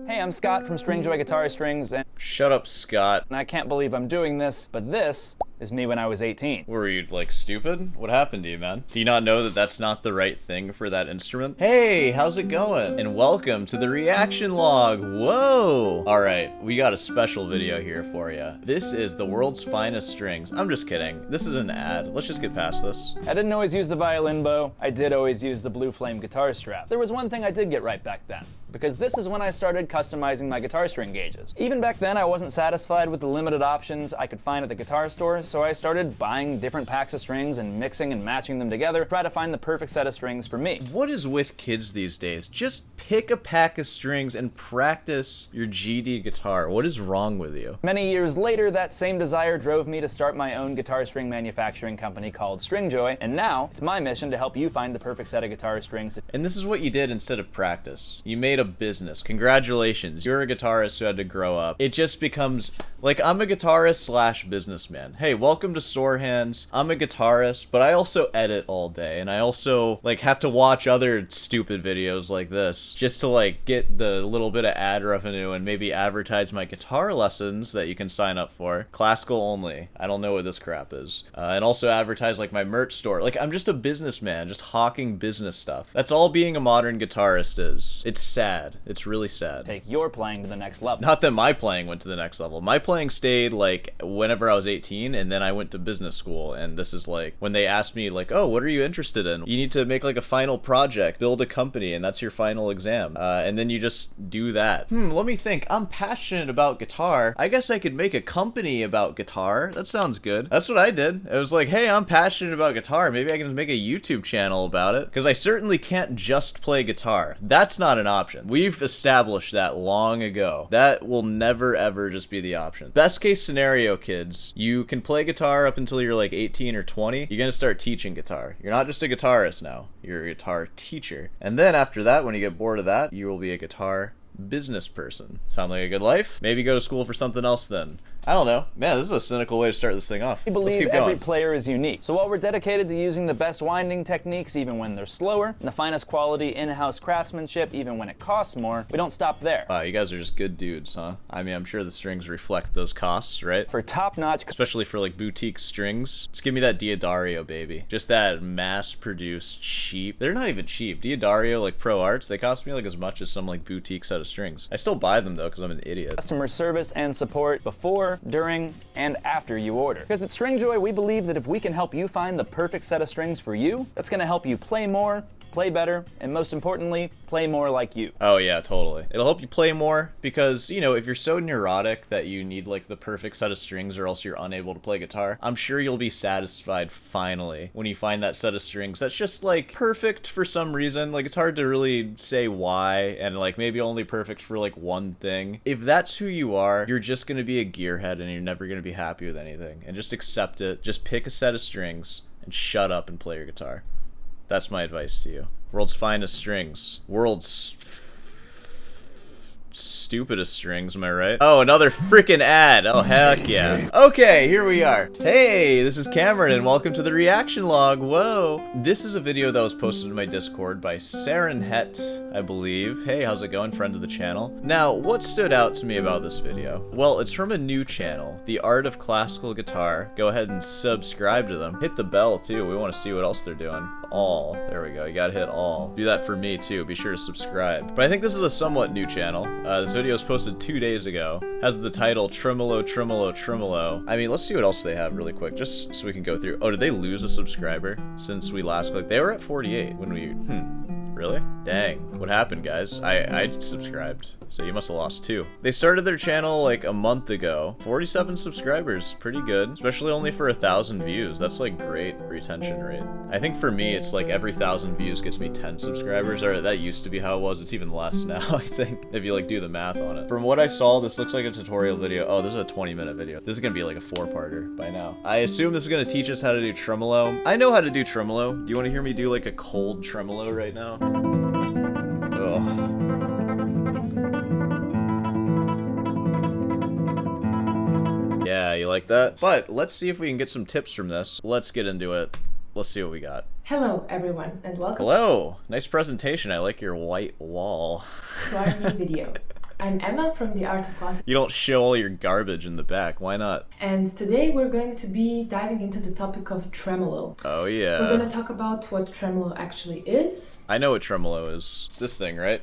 Hey, I'm Scott from Stringjoy Guitar Strings, and Shut up, Scott. I can't believe I'm doing this, but this is me when I was 18. Were you, like, stupid? What happened to you, man? Do you not know that that's not the right thing for that instrument? Hey, how's it going? And welcome to the reaction log. Whoa! Alright, we got a special video here for you. This is the world's finest strings. I'm just kidding. This is an ad. Let's just get past this. I didn't always use the violin bow. I did always use the blue flame guitar strap. There was one thing I did get right back then, because this is when I started customizing my guitar string gauges. Even back then, I wasn't satisfied with the limited options I could find at the guitar store, so I started buying different packs of strings and mixing and matching them together to try to find the perfect set of strings for me. What is with kids these days? Just pick a pack of strings and practice your GD guitar. What is wrong with you? Many years later, that same desire drove me to start my own guitar string manufacturing company called Stringjoy, and now it's my mission to help you find the perfect set of guitar strings. And this is what you did instead of practice. You made a business. Congratulations. You're a guitarist who had to grow up. It just becomes like, I'm a guitarist slash businessman. Hey, welcome to Sore Hands. I'm a guitarist, but I also edit all day, and I also like have to watch other stupid videos like this just to like get the little bit of ad revenue and maybe advertise my guitar lessons that you can sign up for. Classical only. I don't know what this crap is. And also advertise like my merch store. Like, I'm just a businessman, just hawking business stuff. That's all being a modern guitarist is. It's sad. It's really sad. Take your playing to the next level. Not that my playing went to the next level. My playing stayed like whenever I was 18, and then I went to business school, and this is like when they asked me like, oh, what are you interested in? You need to make like a final project, build a company, and that's your final exam. And then you just do that. Let me think. I'm passionate about guitar. I guess I could make a company about guitar. That sounds good. That's what I did. It was like, hey, I'm passionate about guitar. Maybe I can make a YouTube channel about it, because I certainly can't just play guitar. That's not an option. We've established that long ago. That will never ever just be the option. Best case scenario, kids, you can play guitar up until you're like 18 or 20. You're gonna start teaching guitar. You're not just a guitarist now. You're a guitar teacher. And then after that, when you get bored of that, you will be a guitar business person. Sound like a good life? Maybe go to school for something else then. I don't know. Man, this is a cynical way to start this thing off. We believe every player is unique. So while we're dedicated to using the best winding techniques even when they're slower, and the finest quality in-house craftsmanship even when it costs more, we don't stop there. Wow, you guys are just good dudes, huh? I mean, I'm sure the strings reflect those costs, right? For top-notch, especially for like boutique strings, just give me that Diodario, baby. Just that mass-produced cheap. They're not even cheap. Diodario, like Pro Arts, they cost me like as much as some like boutique set of strings. I still buy them though because I'm an idiot. Customer service and support before, during, and after you order. Because at Stringjoy, we believe that if we can help you find the perfect set of strings for you, that's gonna help you play more, play better, and most importantly, play more like you. Oh yeah, totally. It'll help you play more because, you know, if you're so neurotic that you need like the perfect set of strings or else you're unable to play guitar, I'm sure you'll be satisfied finally when you find that set of strings that's just like perfect for some reason. Like, it's hard to really say why, and like maybe only perfect for like one thing. If that's who you are, you're just gonna be a gearhead and you're never gonna be happy with anything. And just accept it. Just pick a set of strings and shut up and play your guitar. That's my advice to you. World's finest strings. World's stupidest strings, am I right? Oh, another freaking ad. Oh, heck yeah. Okay, here we are. Hey, this is Cameron, and welcome to the reaction log. Whoa. This is a video that was posted in my Discord by Sarenhet, I believe. Hey, how's it going, friend of the channel? Now, what stood out to me about this video? Well, it's from a new channel, The Art of Classical Guitar. Go ahead and subscribe to them. Hit the bell, too. We want to see what else they're doing. All. There we go. You gotta hit all. Do that for me, too. Be sure to subscribe. But I think this is a somewhat new channel. This video was posted 2 days ago. Has the title Tremolo, Tremolo, Tremolo. I mean, let's see what else they have really quick, just so we can go through. Oh, did they lose a subscriber since we last clicked? They were at 48 when we... Really? Dang. What happened, guys? I subscribed, so you must have lost 2. They started their channel like a month ago. 47 subscribers. Pretty good. Especially only for 1,000 views. That's like great retention rate. I think for me, it's like every 1,000 views gets me 10 subscribers. Or that used to be how it was. It's even less now, I think, if you like do the math on it. From what I saw, this looks like a tutorial video. Oh, this is a 20-minute video. This is gonna be like a 4-parter by now. I assume this is gonna teach us how to do tremolo. I know how to do tremolo. Do you want to hear me do like a cold tremolo right now? Ugh. Yeah, you like that? But let's see if we can get some tips from this. Let's get into it. Let's see what we got. Hello, everyone, and welcome. Hello. Nice presentation. I like your white wall. To our new video. I'm Emma from the Art of Classical. You don't show all your garbage in the back. Why not? And today we're going to be diving into the topic of tremolo. Oh, yeah. We're going to talk about what tremolo actually is. I know what tremolo is. It's this thing, right?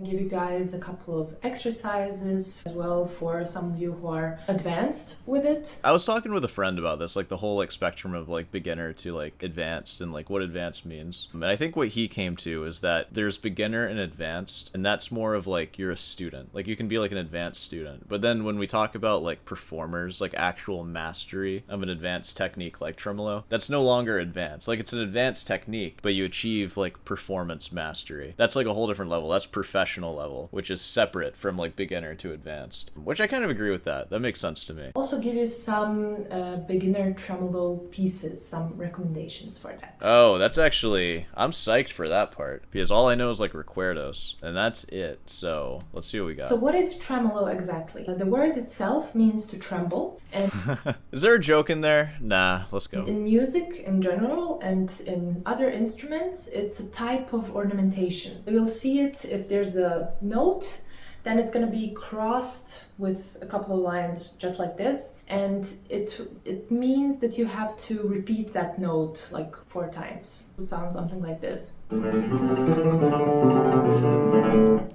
Give you guys a couple of exercises as well for some of you who are advanced with it. I was talking with a friend about this, like the whole like spectrum of like beginner to like advanced and like what advanced means. And I think what he came to is that there's beginner and advanced, and that's more of like you're a student. Like you can be like an advanced student. But then when we talk about like performers, like actual mastery of an advanced technique like tremolo, that's no longer advanced. Like it's an advanced technique, but you achieve like performance mastery. That's like a whole different level. That's professional level, which is separate from like beginner to advanced, which I kind of agree with that. That makes sense to me. Also give you some beginner tremolo pieces, some recommendations for that. Oh, that's actually, I'm psyched for that part because all I know is like recuerdos and that's it. So let's see what we got. So what is tremolo exactly? The word itself means to tremble, and is there a joke in there? Nah, let's go. in music in general and in other instruments, it's a type of ornamentation. You'll see it if there's a note, then it's going to be crossed with a couple of lines just like this, and it means that you have to repeat that note like 4 times. It would sound something like this.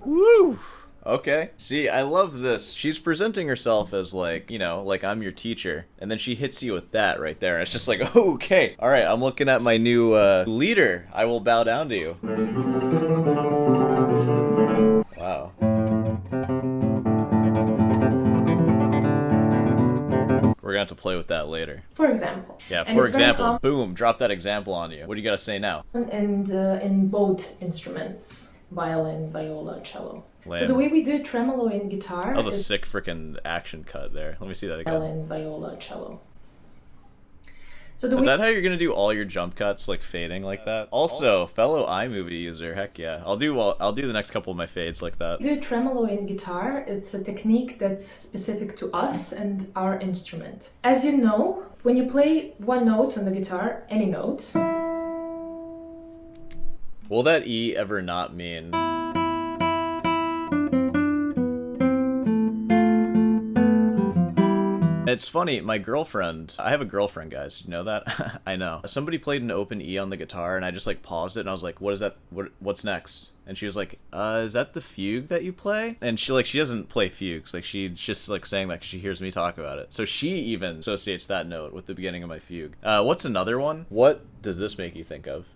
Woo! Okay. See, I love this. She's presenting herself as like, you know, like I'm your teacher. And then she hits you with that right there. And it's just like, okay. All right, I'm looking at my new leader. I will bow down to you. Wow. We're gonna have to play with that later. For example. Yeah, And for it's very example. Boom, drop that example on you. What do you gotta say now? And in both instruments, violin, viola, cello. Lame. So the way we do tremolo in guitar That was a is sick freaking action cut there. Let me see that again. violin, viola, cello. So the Is way that how you're gonna do all your jump cuts, like fading like that? Also, fellow iMovie user, heck yeah. I'll do the next couple of my fades like that. we do tremolo in guitar, it's a technique that's specific to us and our instrument. As you know, when you play one note on the guitar, any note, Will that E ever not mean? It's funny, my girlfriend, I have a girlfriend, guys, you know that? I know. Somebody played an open E on the guitar and I just like paused it and I was like, what is that? What's next? And she was like, is that the fugue that you play? And she doesn't play fugues, like she's just like saying that because she hears me talk about it. So she even associates that note with the beginning of my fugue. What's another one? What does this make you think of?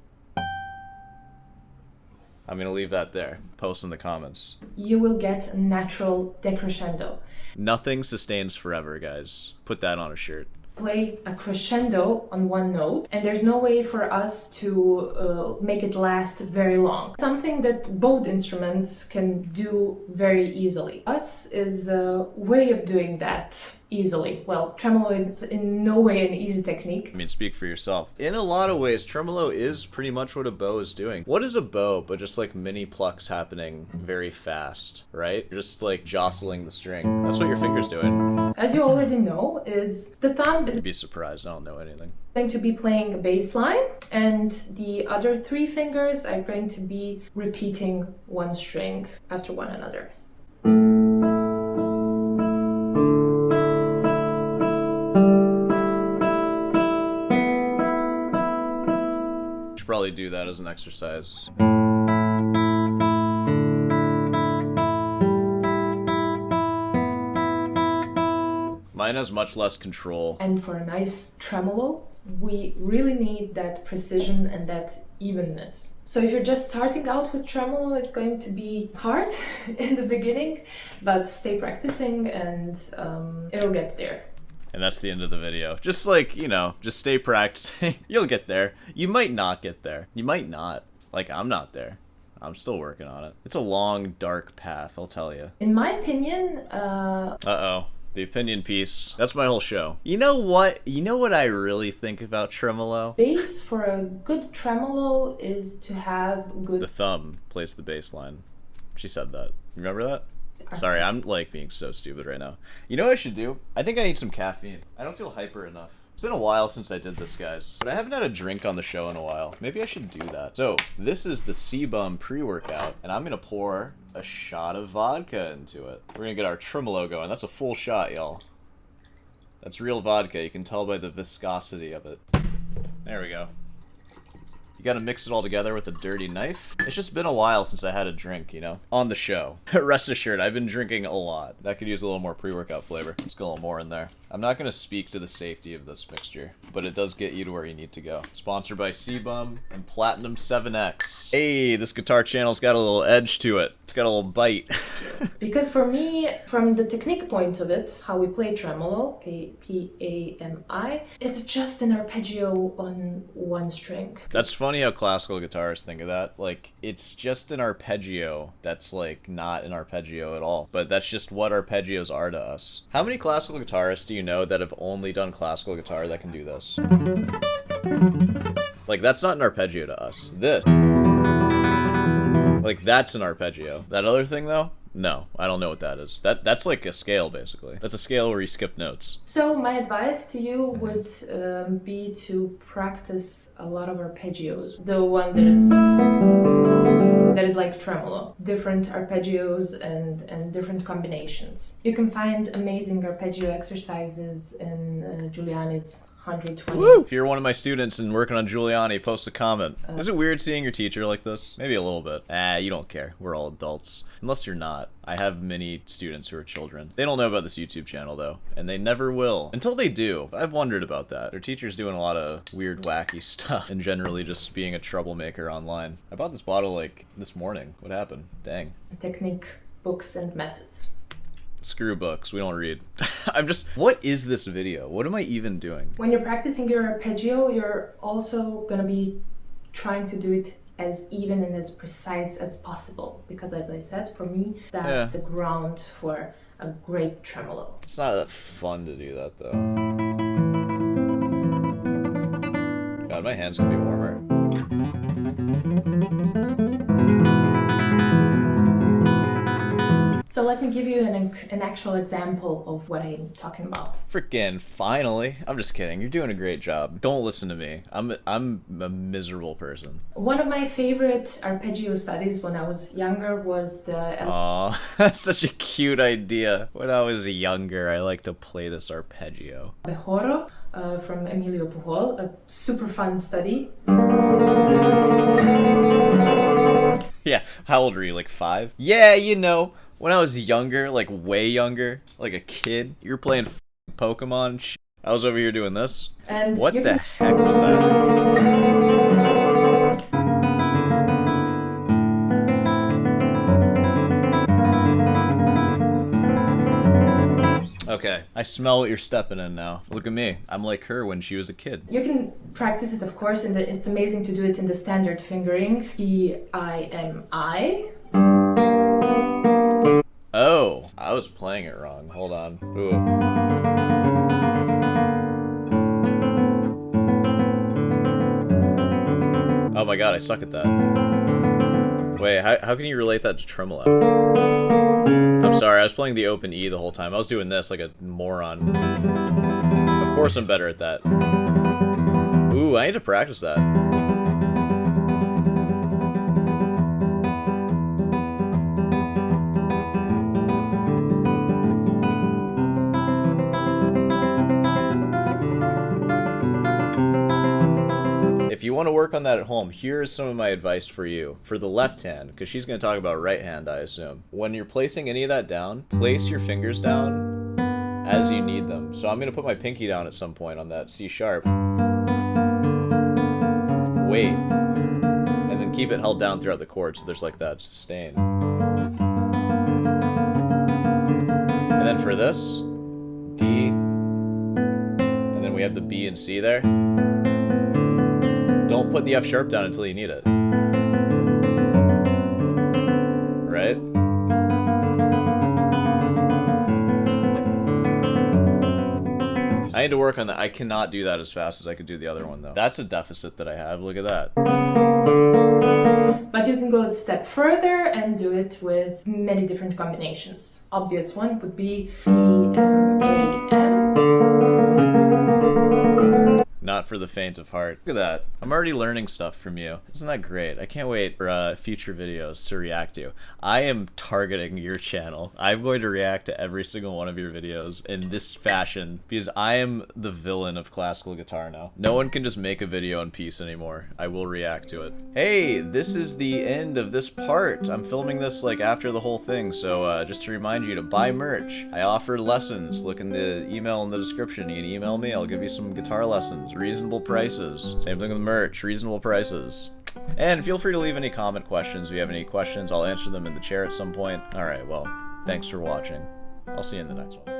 I'm gonna leave that there. Post in the comments. you will get a natural decrescendo. Nothing sustains forever, guys. Put that on a shirt. Play a crescendo on one note, and there's no way for us to make it last very long. Something that both instruments can do very easily. Us is a way of doing that easily. Well, tremolo is in no way an easy technique. I mean, speak for yourself. In a lot of ways, tremolo is pretty much what a bow is doing. What is a bow but just like mini plucks happening very fast, right? You're just like jostling the string. That's what your finger's doing. As you already know, is the thumb is You'd be surprised, I don't know anything. going to be playing a bass line, and the other 3 fingers are going to be repeating one string after one another. Should probably do that as an exercise. Mine has much less control. And for a nice tremolo, we really need that precision and that evenness. So if you're just starting out with tremolo, it's going to be hard in the beginning, but stay practicing and it'll get there. And that's the end of the video. Just like, you know, just stay practicing. You'll get there. You might not get there. You might not. Like, I'm not there. I'm still working on it. It's a long, dark path, I'll tell you. In my opinion, Uh-oh. The opinion piece. That's my whole show. You know what? You know what I really think about tremolo? base for a good tremolo is to have good The thumb plays the bass line. She said that. Remember that? Sorry, I'm like being so stupid right now. You know what I should do? I think I need some caffeine. I don't feel hyper enough. It's been a while since I did this, guys, but I haven't had a drink on the show in a while. Maybe I should do that. So this is the C-Bum pre-workout, and I'm gonna pour a shot of vodka into it. We're gonna get our Tremolo going. That's a full shot, y'all. That's real vodka. You can tell by the viscosity of it. There we go. You gotta mix it all together with a dirty knife. It's just been a while since I had a drink, you know? On the show. Rest assured, I've been drinking a lot. That could use a little more pre-workout flavor. Let's get a little more in there. I'm not gonna speak to the safety of this mixture, but it does get you to where you need to go. Sponsored by C-Bum and Platinum 7X. Hey, this guitar channel's got a little edge to it. It's got a little bite. Because for me, from the technique point of it, how we play tremolo, K-P-A-M-I, it's just an arpeggio on one string. That's funny how classical guitarists think of that. Like, it's just an arpeggio that's, like, not an arpeggio at all. But that's just what arpeggios are to us. How many classical guitarists do you know that have only done classical guitar that can do this? Like, that's not an arpeggio to us. This. Like, that's an arpeggio. That other thing, though? No, I don't know what that is. That's like a scale, basically. That's a scale where you skip notes. So my advice to you would be to practice a lot of arpeggios. The one that is like tremolo. Different arpeggios and different combinations. You can find amazing arpeggio exercises in Giuliani's 120. Woo! If you're one of my students and working on Giuliani, post a comment. Is it weird seeing your teacher like this? Maybe a little bit. You don't care. We're all adults. Unless you're not. I have many students who are children. They don't know about this YouTube channel, though. And they never will. Until they do. I've wondered about that. Their teacher's doing a lot of weird, wacky stuff. And generally just being a troublemaker online. I bought this bottle, like, this morning. What happened? Dang. Technique, books, and methods. Screw books. We don't read. What is this video? What am I even doing? When you're practicing your arpeggio, you're also gonna be trying to do it as even and as precise as possible. Because as I said, for me, that's the ground for a great tremolo. It's not that fun to do that, though. God, my hands can be warmer. So let me give you an actual example of what I'm talking about. Frickin' finally. I'm just kidding. You're doing a great job. Don't listen to me. I'm a miserable person. One of my favorite arpeggio studies when I was younger was the... Aw, that's such a cute idea. When I was younger, I liked to play this arpeggio. Morro from Emilio Pujol, a super fun study. Yeah, how old were you, like 5? Yeah, you know, when I was younger, like way younger, like a kid, you were playing Pokemon and shit. I was over here doing this. And what the heck was that? Okay, I smell what you're stepping in now. Look at me. I'm like her when she was a kid. You can practice it, of course, and it's amazing to do it in the standard fingering. P-I-M-I. Oh, I was playing it wrong. Hold on. Ooh. Oh my god, I suck at that. Wait, how can you relate that to tremolo? I'm sorry, I was playing the open E the whole time. I was doing this like a moron. Of course I'm better at that. Ooh, I need to practice that. If you want to work on that at home, here's some of my advice for you. For the left hand, because she's going to talk about right hand, I assume. When you're placing any of that down, place your fingers down as you need them. So I'm going to put my pinky down at some point on that C sharp. Wait. And then keep it held down throughout the chord so there's like that sustain. And then for this, D. And then we have the B and C there. Don't put the F sharp down until you need it. Right? I need to work on that. I cannot do that as fast as I could do the other one, though. That's a deficit that I have. Look at that. But you can go a step further and do it with many different combinations. Obvious one would be P-M-A-M. Not for the faint of heart. Look at that. I'm already learning stuff from you. Isn't that great? I can't wait for future videos to react to. I am targeting your channel. I'm going to react to every single one of your videos in this fashion because I am the villain of classical guitar now. No one can just make a video in peace anymore. I will react to it. Hey, this is the end of this part. I'm filming this like after the whole thing, so just to remind you to buy merch. I offer lessons. Look in the email in the description. You can email me. I'll give you some guitar lessons. Reasonable prices. Same thing with merch. Reasonable prices. And feel free to leave any comment questions. If you have any questions, I'll answer them in the chair at some point. Alright, well, thanks for watching. I'll see you in the next one.